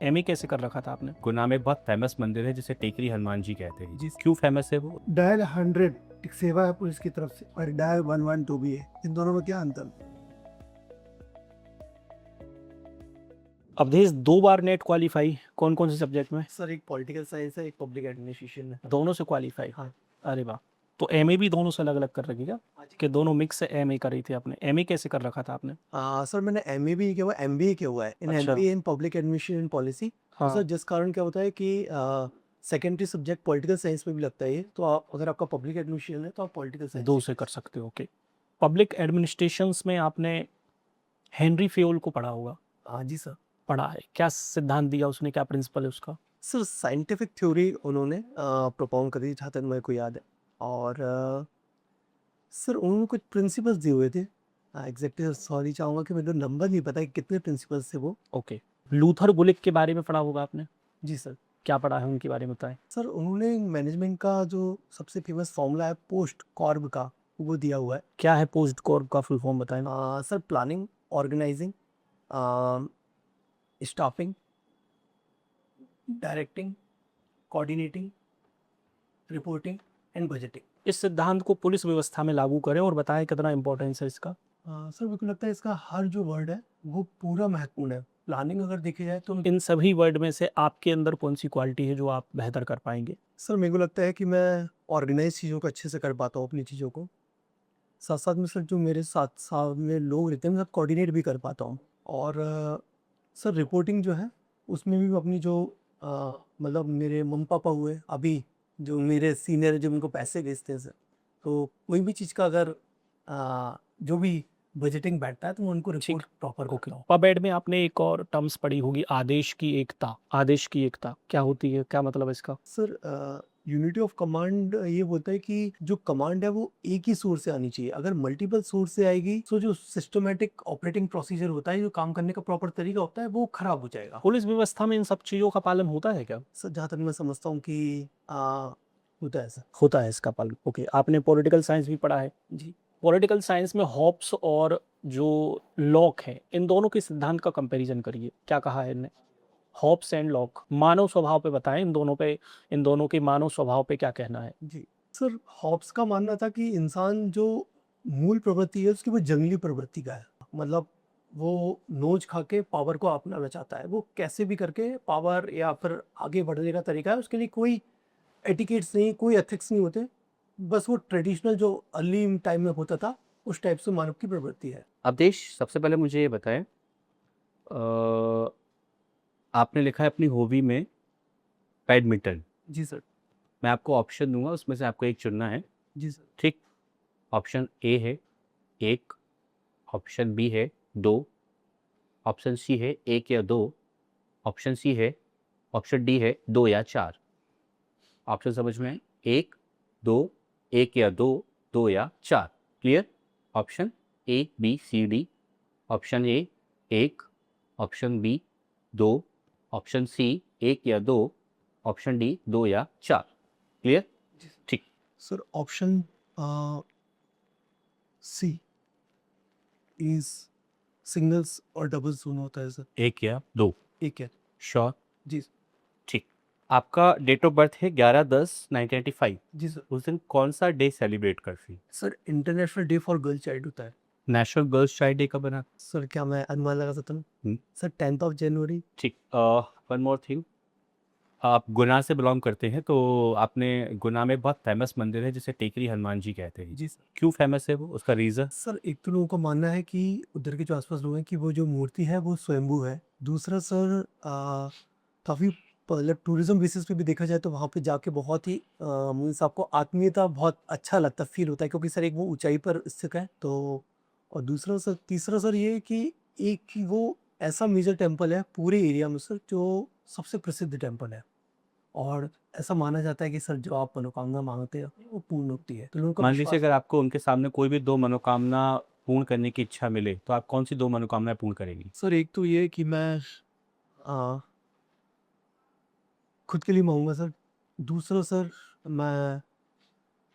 MA कैसे कर रखा था आपने? गुना में एक बहुत फेमस मंदिर है जिसे टेकरी हनुमान जी कहते हैं। जी। क्यों फेमस है वो? डायल 100 एक सेवा है पुलिस की तरफ से और डायल 112 भी है। इन दोनों में क्या अंतर? अवधेश 2 बार नेट क्वालीफाई, कौन-कौन से सब्जेक्ट में? सर एक पॉलिटिकल साइंस है, एक पब्लिक एडमिनिस्ट्रेशन है। दोनों से क्वालीफाई? हाँ। अरे वाह! तो एमए भी दोनों से अलग-अलग कर रखी क्या? कि दोनों मिक्स से एमए करी थी आपने? एमए कैसे कर रखा था आपने? सर मैंने एमए भी किया हुआ है, एमबीए किया हुआ है। इन अच्छा। MBA in public administration and policy. हाँ। सर जिस कारण क्या होता है कि सेकेंडरी सब्जेक्ट पॉलिटिकल साइंस में भी लगता है ये, तो आप अगर आपका पब्लिक एडमिनिस्ट्रेशन है तो आप पॉलिटिकल साइंस 2 से कर सकते हो, ओके। पब्लिक एडमिनिस्ट्रेशंस में आपने हेनरी फेयोल को पढ़ा होगा? हाँ जी सर। पढ़ा है। क्या सिद्धांत दिया उसने, क्या प्रिंसिपल है उसका? सर साइंटिफिक थ्योरी उन्होंने प्रोपाउंड करी जहाँ तक मेरे को याद है। और सर उन्होंने कुछ प्रिंसिपल्स दिए हुए थे। एग्जैक्टली सॉरी चाहूँगा कि मेरे को नंबर नहीं पता कि कितने प्रिंसिपल्स थे वो। ओके। लूथर बुलिक के बारे में पढ़ा होगा आपने? जी सर। क्या पढ़ा है उनके बारे में बताएँ? सर उन्होंने मैनेजमेंट का जो सबसे फेमस फॉर्मूला है पोस्ट कॉर्ब का, वो दिया हुआ है। क्या है पोस्ट कॉर्प का फुल फॉर्म बताएँ? Sir planning, organising, staffing, directing, coordinating, reporting and budgeting. इस सिद्धांत को पुलिस व्यवस्था में लागू करें और बताएं कितना इंपॉर्टेंस है इसका। सर मेरे को लगता है इसका हर जो वर्ड है वो पूरा महत्वपूर्ण है। प्लानिंग अगर देखी जाए तो इन सभी वर्ड में से आपके अंदर कौन सी क्वालिटी है जो आप बेहतर कर पाएंगे? सर मेरे को लगता है कि मैं ऑर्गेनाइज चीज़ों को अच्छे से कर पाता हूँ अपनी चीज़ों को। साथ साथ में सर जो मेरे साथ साथ में लोग रहते हैं मैं कोऑर्डिनेट भी कर पाता हूँ। और सर रिपोर्टिंग जो है उसमें भी मैं अपनी जो मतलब मेरे मम्मी पापा हुए अभी जो मेरे सीनियर है जो उनको पैसे भेजते हैं सर, तो कोई भी चीज़ का अगर जो भी बजटिंग बैठता है तो मैं उनको ठीक। Report proper okay. करता हूँ। पब में आपने एक और टर्म्स पढ़ी होगी, आदेश की एकता। आदेश की एकता क्या होती है, क्या मतलब है इसका? सर यूनिटी ऑफ कमांड ये बोलता है कि जो कमांड है वो एक ही सोर्स से आनी चाहिए। अगर मल्टीपल सोर्स से आएगी तो जो सिस्टमेटिक ऑपरेटिंग प्रोसीजर होता है, जो काम करने का प्रॉपर तरीका होता है, वो खराब हो जाएगा। पुलिस व्यवस्था में इन सब चीजों का पालन होता है क्या? सर जहाँ तक मैं समझता हूँ कि होता है सर। होता है इसका पालन। ओके। आपने पॉलिटिकल साइंस भी पढ़ा है? जी। पॉलिटिकल साइंस में हॉब्स और जो लॉक है, इन दोनों के सिद्धांत का कंपैरिजन करिए। क्या कहा है इनने? हॉब्स एंड लॉक मानव स्वभाव पे बताएं, इन दोनों के मानव स्वभाव पे क्या कहना है? जी। सर हॉब्स का मानना था कि इंसान जो मूल प्रवृत्ति है उसकी वो जंगली प्रवृत्ति का है। मतलब वो नोच खा के पावर को अपनाना चाहता है। वो कैसे भी करके पावर या फिर आगे बढ़ने का तरीका है, उसके लिए कोई एटिकेट्स नहीं, कोई एथिक्स नहीं होते। बस वो ट्रेडिशनल जो अर्ली टाइम में होता था, उस टाइप से मानव की प्रवृत्ति है। अवधेश, सबसे पहले मुझे ये बताएं, आपने लिखा है अपनी हॉबी में बैडमिंटन। जी सर। मैं आपको ऑप्शन दूंगा, उसमें से आपको एक चुनना है। जी सर। ठीक। ऑप्शन ए है 1, ऑप्शन बी है 2, ऑप्शन सी है 1 या 2, ऑप्शन सी है, ऑप्शन डी है 2 या 4। ऑप्शन समझ में आए? 1, 2, 1 या 2, 2 या 4। Clear? Option A B C D. Option A 1, option B 2, option C 1 या 2, ऑप्शन डी 2 या 4। क्लियर? ठीक। Sir option C is singles और डबल्स दोनों होता है सर। 1 या 2। एक है। श्योर? जी। ठीक। आपका डेट ऑफ बर्थ है 11/10/1995। जी सर। उस दिन कौन सा डे सेलिब्रेट करती है? Sir international day for girl child होता है। नेशनल गर्ल्स चाइल्ड डे कब बना? सर क्या मैं अनुमान लगा सकता हम्म। हूँ? सर 10th जनवरी। ठीक। वन मोर थिंग, आप गुना से बिलोंग करते हैं तो आपने गुना में बहुत फेमस मंदिर है जिसे टेकरी हनुमान जी कहते हैं। जी सर। क्यों फेमस है वो, उसका रीज़न? सर एक तो लोगों का मानना है कि उधर के जो आसपास लोग हैं कि वो जो मूर्ति है वो स्वयंभू है। दूसरा सर काफ़ी मतलब टूरिज्म बेसिस पे भी देखा जाए तो वहाँ पे जाके बहुत ही मीन्स आपको आत्मीयता बहुत अच्छा लगता फील होता है, क्योंकि सर एक वो ऊंचाई पर स्थित है तो। और दूसरा सर तीसरा सर ये है कि एक ही वो ऐसा मेजर टेम्पल है पूरे एरिया में सर जो सबसे प्रसिद्ध टेम्पल है। और ऐसा माना जाता है कि सर जो आप मनोकामना मांगते हैं वो पूर्ण होती है, तो लोगों का मान लीजिए विश्वास। अगर आपको उनके सामने कोई भी 2 मनोकामना पूर्ण करने की इच्छा मिले तो आप कौन सी 2 मनोकामनाएं पूर्ण करेंगी? सर एक तो ये कि मैं आ, खुद के लिए मांगूंगा सर। दूसरा सर मैं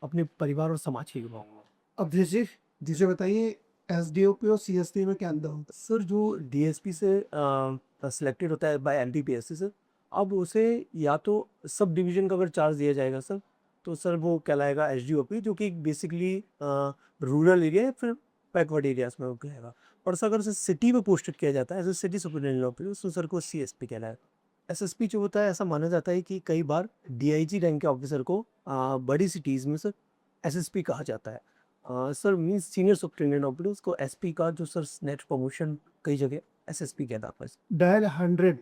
अपने परिवार और समाज के लिए मांगूंगा। अब जैसे जैसे बताइए एसडीओपी और सीएसपी में क्या अंतर होता सर जो डीएसपी से सिलेक्टेड होता है बाय एनटीपीएससी सर, अब उसे या तो सब डिवीजन का अगर चार्ज दिया जाएगा सर, तो सर वो कहलाएगा एसडीओपी, जो कि बेसिकली रूरल एरिया या फिर बैकवर्ड एरियाज में वो कहलाएगा। और सर अगर उसे सिटी में पोस्टेड किया जाता है as a city superintendent officer, तो सर को सीएसपी कहलाएगा। एसएसपी जो होता है, ऐसा माना जाता है कि कई बार डीआईजी रैंक के ऑफिसर को बड़ी सिटीज़ में सर एसएसपी कहा जाता है। Sir means senior superintendent officer, उसको एसपी का जो सर नेक्स्ट प्रमोशन कई जगह एसएसपी कहता है। डायल 100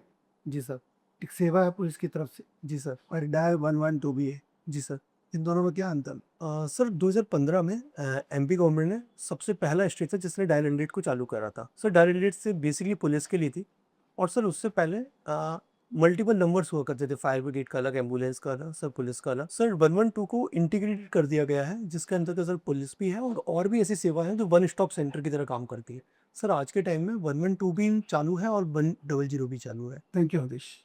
जी सर। एक सेवा है पुलिस की तरफ से जी सर। और डायल 112 भी है, जी सर। इन दोनों में क्या अंतर? सर 2015 में एमपी गवर्नमेंट ने सबसे पहला स्टेट था जिसने डायल 100 को चालू करा था। सर डायल 100 से बेसिकली पुलिस के लिए थी, और सर उससे पहले मल्टीपल नंबर्स हुआ करते थे, फायर ब्रिगेड का अलग, एम्बुलेंस का अलग, सर पुलिस का अलग। सर 112 को इंटीग्रेटेड कर दिया गया है, जिसके अंतर्गत सर पुलिस भी है और भी ऐसी सेवा है जो वन स्टॉप सेंटर की तरह काम करती है। सर आज के टाइम में 112 भी चालू है और 100 भी चालू है। Thank you Harish.